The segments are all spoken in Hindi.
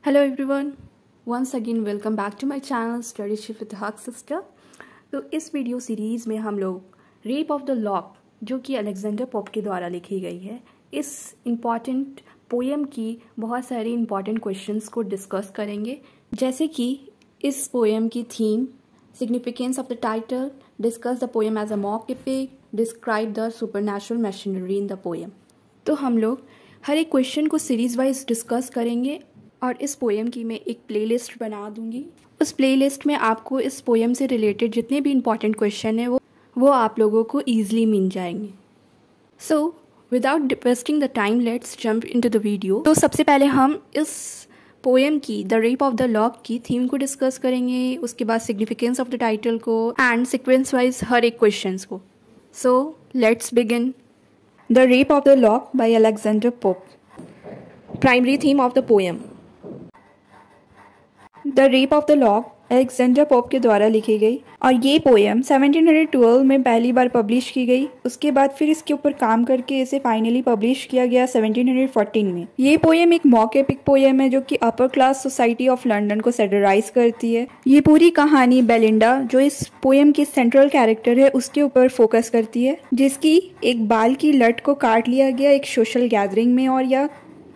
Hello everyone, once again welcome back to my channel study shift with Haq sister. तो इस वीडियो सीरीज़ में हम लोग रेप ऑफ द लॉक, जो कि अलेक्जेंडर पोप के द्वारा लिखी गई है, इस इम्पॉर्टेंट पोएम की बहुत सारे इम्पॉर्टेंट क्वेश्चंस को डिस्कस करेंगे, जैसे कि इस पोएम की theme, significance of the title, discuss the poem as a mock epic, describe the supernatural machinery in the poem. तो हम लोग हर एक क्वेश्चन को सीरीज़ वाइज डिस्कस करेंगे और इस पोएम की मैं एक प्लेलिस्ट बना दूंगी। उस प्लेलिस्ट में आपको इस पोएम से रिलेटेड जितने भी इम्पॉर्टेंट क्वेश्चन हैं वो आप लोगों को ईजिली मिल जाएंगे। So without wasting the time, let's jump into the video. तो सबसे पहले हम इस पोएम की the rape of the lock की थीम को डिस्कस करेंगे, उसके बाद सिग्निफिकेंस ऑफ द टाइटल को एंड सिक्वेंस वाइज हर एक क्वेश्चन को। So let's begin. The rape of the lock by Alexander pope. Primary theme of the poem. The rape of the lock Alexander pope के द्वारा लिखी गई और ये पोएम 1712 में पहली बार पब्लिश की गई। उसके बाद फिर इसके ऊपर काम करके इसे फाइनली पब्लिश किया गया 1714 में। ये पोएम एक मॉक एपिक पोएम है जो कि upper class society of London को सैटिराइज करती है। ये पूरी कहानी बेलिंडा, जो इस पोएम की सेंट्रल कैरेक्टर है, उसके ऊपर फोकस करती है, जिसकी एक बाल की लट को काट लिया गया एक सोशल गैदरिंग में और या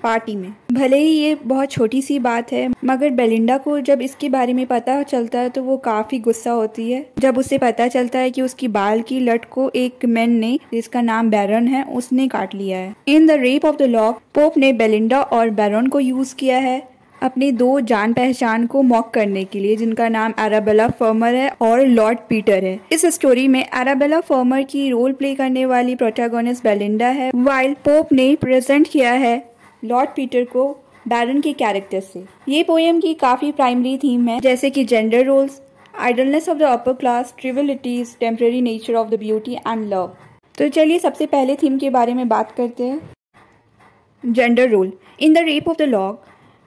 पार्टी में। भले ही ये बहुत छोटी सी बात है, मगर बेलिंडा को जब इसके बारे में पता चलता है तो वो काफी गुस्सा होती है जब उसे पता चलता है कि उसकी बाल की लट को एक मैन ने, जिसका नाम बैरन है, उसने काट लिया है। इन the rape of the lock, Pope ने बेलिंडा और बैरन को यूज किया है अपनी दो जान पहचान को मॉक करने के लिए, जिनका नाम एराबेला फर्मर है और लॉर्ड पीटर है। इस स्टोरी में एराबेला फर्मर की रोल प्ले करने वाली प्रोटैगोनिस्ट बेलिंडा है, वाइल पोप ने प्रेजेंट किया है लॉर्ड पीटर को बैरन के कैरेक्टर से। ये पोएम की काफी प्राइमरी थीम है, जैसे कि gender roles, idleness of the upper class, trivialities, temporary nature of the beauty and love. तो चलिए सबसे पहले थीम के बारे में बात करते हैं। Gender role. In the rape of the lock,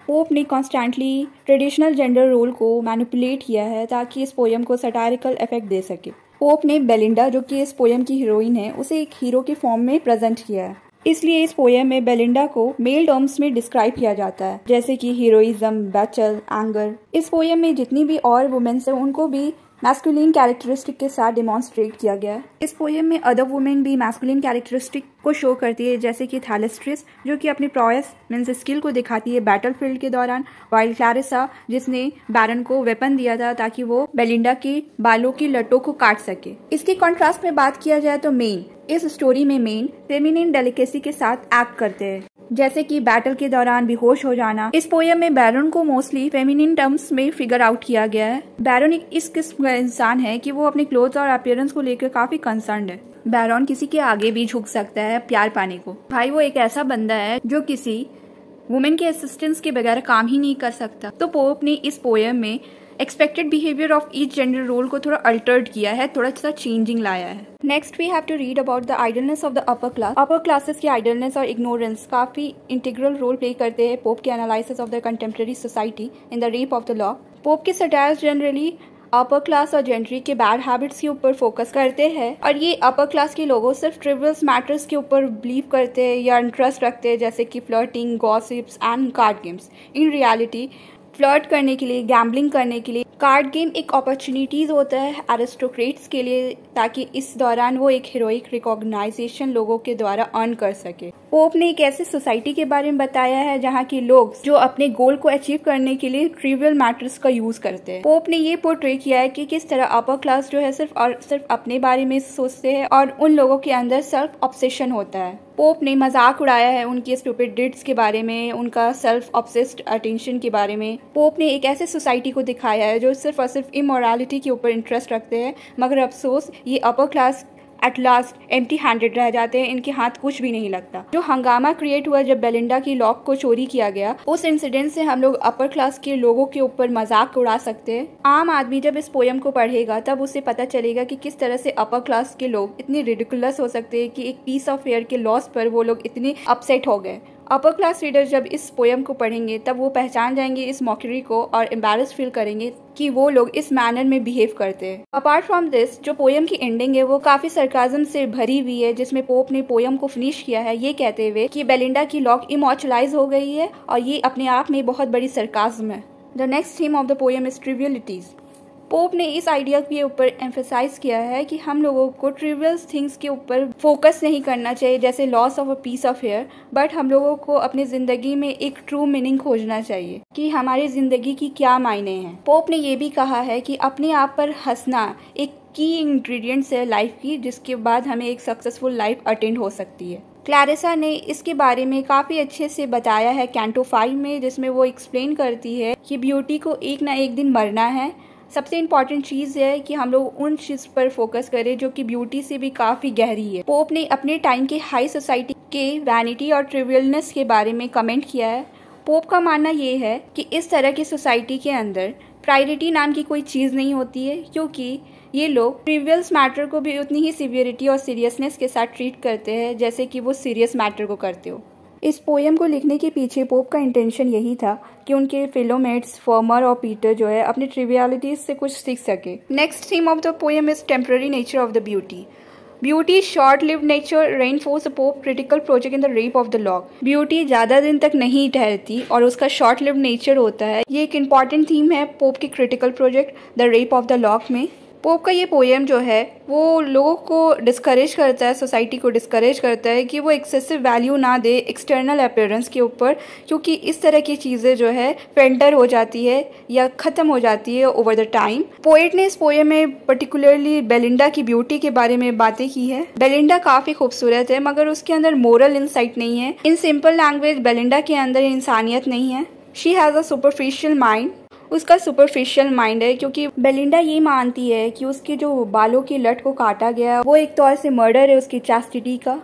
Pope ने कॉन्स्टेंटली ट्रेडिशनल जेंडर रोल को मैनिपुलेट किया है ताकि इस पोएम को सटारिकल इफेक्ट दे सके। पोप ने बेलिंडा, जो कि इस पोएम की हीरोइन है, उसे एक हीरो के फॉर्म में प्रेजेंट किया है। इसलिए इस पोएम में बेलिंडा को मेल टर्म्स में डिस्क्राइब किया जाता है, जैसे कि हीरोइज्म, बैटल, एंगर। इस पोएम में जितनी भी और वुमेन्स हैं उनको भी मैस्कुलिन कैरेक्टरिस्टिक के साथ डेमोन्स्ट्रेट किया गया है। इस पोएम में अदर वुमेन भी मैस्कुलिन कैरेक्टरिस्टिक को शो करती है, जैसे कि थैलेस्ट्रिस, जो कि अपनी प्रॉयस मीन्स स्किल को दिखाती है बैटलफील्ड के दौरान, वाइल क्लैरिसा, जिसने बैरन को वेपन दिया था ताकि वो बेलिंडा के बालों की लटों को काट सके। इसके कॉन्ट्रास्ट में बात किया जाए तो मेन, इस स्टोरी में मेन फेमिनिन डेलिकेसी के साथ एक्ट करते हैं, जैसे कि बैटल के दौरान बेहोश हो जाना। इस पोएम में बैरन को मोस्टली फेमिनिन टर्म्स में फिगर आउट किया गया है। बैरन एक इस किस्म का इंसान है कि वो अपने क्लोथ्स और अपीयरेंस को लेकर काफी कंसर्न्ड है। बैरन किसी के आगे भी झुक सकता है प्यार पाने को। भाई वो एक ऐसा बंदा है जो किसी वुमेन के असिस्टेंस के बगैर काम ही नहीं कर सकता। तो पोप ने इस पोएम में expected behaviour of each gender role को थोड़ा अल्टर्ड किया है, थोड़ा सा चेंजिंग लाया है। Next we have to read about the idleness of the upper class. Upper classes की आइडलनेस और इग्नोरेंस काफी इंटीग्रल रोल प्ले करते हैं पोप के analysis of the contemporary society in the rape of the lock. Pope के सटायर्स जनरली अपर क्लास और जेंट्री के बैड हैबिट्स के ऊपर फोकस करते हैं, और ये अपर क्लास के लोगों सिर्फ ट्रिवियल्स मैटर्स के ऊपर बिलीव करते हैं या इंटरेस्ट रखते हैं, जैसे कि flirting, gossips and card games. In reality flirt करने के लिए, गैम्बलिंग करने के लिए कार्ड गेम एक अपॉर्चुनिटीज होता है एरिस्टोक्रेट्स के लिए, ताकि इस दौरान वो एक हीरोइक रिकॉग्नाइजेशन लोगों के द्वारा अर्न कर सके। पोप ने एक ऐसी सोसाइटी के बारे में बताया है जहाँ के लोग जो अपने गोल को अचीव करने के लिए ट्रिवियल मैटर्स का यूज करते हैं। पोप ने ये पोर्ट्रे किया है कि किस तरह अपर क्लास जो है सिर्फ और सिर्फ अपने बारे में सोचते हैं और उन लोगों के अंदर सेल्फ ऑब्सेशन होता है। पोप ने मजाक उड़ाया है उनकी स्टूपिड डिड्स के बारे में, उनका सेल्फ ऑब्सेस्ड अटेंशन के बारे में। पोप ने एक ऐसे सोसाइटी को दिखाया है जो सिर्फ और सिर्फ इमोरालिटी के ऊपर इंटरेस्ट रखते हैं, मगर अफसोस ये upper class at last empty handed रह जाते हैं, इनके हाथ कुछ भी नहीं लगता। जो हंगामा क्रिएट हुआ जब बेलिंडा की लॉक को चोरी किया गया, उस इंसिडेंट से हम लोग अपर क्लास के लोगों के ऊपर मजाक उड़ा सकते हैं। आम आदमी जब इस पोएम को पढ़ेगा तब उसे पता चलेगा कि किस तरह से अपर क्लास के लोग इतने रिडिकुलस हो सकते हैं कि एक पीस ऑफ एयर के लॉस पर वो लोग इतने अपसेट हो गए। अपर क्लास रीडर जब इस पोएम को पढ़ेंगे तब वो पहचान जाएंगे इस मॉकरी को और एम्बैरेस फील करेंगे कि वो लोग इस मैनर में बिहेव करते हैं। अपार्ट फ्रॉम दिस, जो पोएम की एंडिंग है वो काफ़ी सरकाज़म से भरी हुई है, जिसमें पोप ने पोएम को फिनिश किया है ये कहते हुए कि बेलिंडा की लॉक इमॉर्टलाइज हो गई है और ये अपने आप में बहुत बड़ी सरकाज़म है। The next theme of the poem is trivialities. Pope ने इस आइडिया के ऊपर एम्फेसाइज किया है कि हम लोगों को ट्रिवियल थिंग्स के ऊपर फोकस नहीं करना चाहिए, जैसे loss of a piece of hair, but हम लोगों को अपनी ज़िंदगी में एक ट्रू मीनिंग खोजना चाहिए कि हमारी ज़िंदगी की क्या मायने हैं। पोप ने ये भी कहा है कि अपने आप पर हंसना एक की इंग्रेडिएंट्स है लाइफ की, जिसके बाद हमें एक सक्सेसफुल लाइफ अटेंड हो सकती है। क्लैरिसा ने इसके बारे में काफ़ी अच्छे से बताया है कैंटो 5 में, जिसमें वो एक्सप्लेन करती है कि ब्यूटी को एक ना एक दिन मरना है। सबसे इम्पॉर्टेंट चीज़ है कि हम लोग उन चीज़ पर फोकस करें जो कि ब्यूटी से भी काफ़ी गहरी है। पोप ने अपने टाइम के हाई सोसाइटी के वैनिटी और ट्रिवियलनेस के बारे में कमेंट किया है। पोप का मानना ये है कि इस तरह की सोसाइटी के अंदर प्रायोरिटी नाम की कोई चीज़ नहीं होती है, क्योंकि ये लोग ट्रिवियल्स मैटर को भी उतनी ही सीवियरिटी और सीरियसनेस के साथ ट्रीट करते हैं जैसे कि वो सीरियस मैटर को करते हो। इस पोएम को लिखने के पीछे पोप का इंटेंशन यही था कि उनके फेलोमेट्स फर्मर और पीटर जो है अपनी ट्रिवियलिटीज से कुछ सीख सके। Next theme of the poem is temporary nature of the beauty. Beauty short lived nature reinforce the pope critical project in the rape of the lock. Beauty ज़्यादा दिन तक नहीं ठहरती और उसका शॉर्ट लिव्ड नेचर होता है। ये एक इम्पॉर्टेंट थीम है पोप की critical project the rape of the lock में। पोप का ये पोएम जो है वो लोगों को डिस्करेज करता है, सोसाइटी को डिस्करेज करता है कि वो एक्सेसिव वैल्यू ना दे एक्सटर्नल अपीयरेंस के ऊपर, क्योंकि इस तरह की चीज़ें जो है फेंटर हो जाती है या ख़त्म हो जाती है ओवर द टाइम। पोएट ने इस पोएम में पर्टिकुलरली बेलिंडा की ब्यूटी के बारे में बातें की है। बेलिंडा काफ़ी खूबसूरत है मगर उसके अंदर मोरल इंसाइट नहीं है। इन सिंपल लैंग्वेज, बेलिंडा के अंदर इंसानियत नहीं है। She has a superficial mind. उसका सुपरफिशियल माइंड है, क्योंकि बेलिंडा ये मानती है कि उसके जो बालों की लट को काटा गया वो एक तौर से मर्डर है उसकी चास्टिटी का।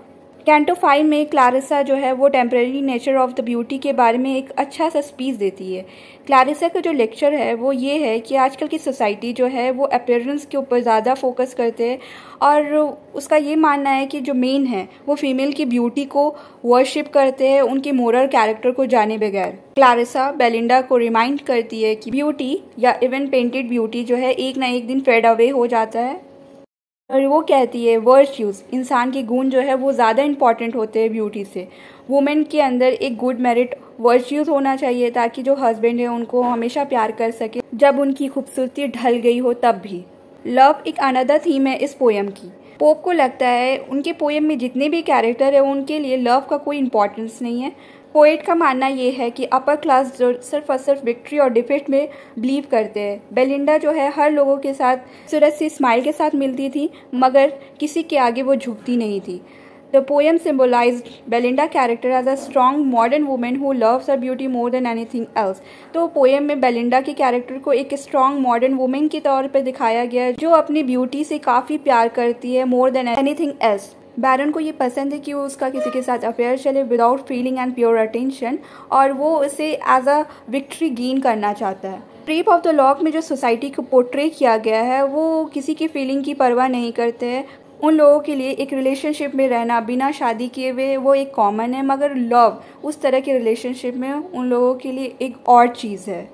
कैंटो 5 में क्लैरिसा जो है वो temporary nature of the beauty के बारे में एक अच्छा सा स्पीच देती है। क्लैरिसा का जो लेक्चर है वो ये है कि आजकल की सोसाइटी जो है वो अपीयरेंस के ऊपर ज़्यादा फोकस करते हैं और उसका ये मानना है कि जो मेन है वो फीमेल की ब्यूटी को वर्शिप करते हैं उनके मोरल कैरेक्टर को जाने बगैर। क्लैरिसा बेलिंडा को रिमाइंड करती है कि ब्यूटी या इवन पेंटेड ब्यूटी जो है एक ना एक दिन फेड अवे हो जाता है, और वो कहती है वर्च्यूज़, इंसान के गुण जो है वो ज़्यादा इंपॉर्टेंट होते हैं ब्यूटी से। वुमेन के अंदर एक गुड मेरिट वर्च्यूज़ होना चाहिए ताकि जो हस्बैंड है उनको हमेशा प्यार कर सके जब उनकी खूबसूरती ढल गई हो तब भी। लव एक अनदर थीम है इस पोएम की। पोप को लगता है उनके पोएम में जितने भी कैरेक्टर है उनके लिए लव का कोई इंपॉर्टेंस नहीं है। पोएट का मानना ये है कि अपर क्लास जो सिर्फ और सिर्फ विक्ट्री और डिफीट में बिलीव करते हैं। बेलिंडा जो है हर लोगों के साथ सूरज सी स्माइल के साथ मिलती थी मगर किसी के आगे वो झुकती नहीं थी। The poem symbolised Belinda character as a strong modern women who loves her beauty more than anything else. तो पोएम में बेलिंडा के कैरेक्टर को एक स्ट्रॉन्ग मॉडर्न वुमेन के तौर पर दिखाया गया है जो अपनी ब्यूटी से काफ़ी प्यार करती है मोर देन एनीथिंग एल्स। बैरन को ये पसंद है कि वो उसका किसी के साथ अफेयर चले without feeling and pure attention, और वो उसे एज अ विक्ट्री गेन करना चाहता है। रेप ऑफ द लॉक में जो सोसाइटी को पोर्ट्रे किया गया है वो किसी की फीलिंग की परवाह नहीं करते हैं। उन लोगों के लिए एक रिलेशनशिप में रहना बिना शादी किए हुए वो एक कॉमन है, मगर लव उस तरह के रिलेशनशिप में उन लोगों के लिए एक और चीज़ है।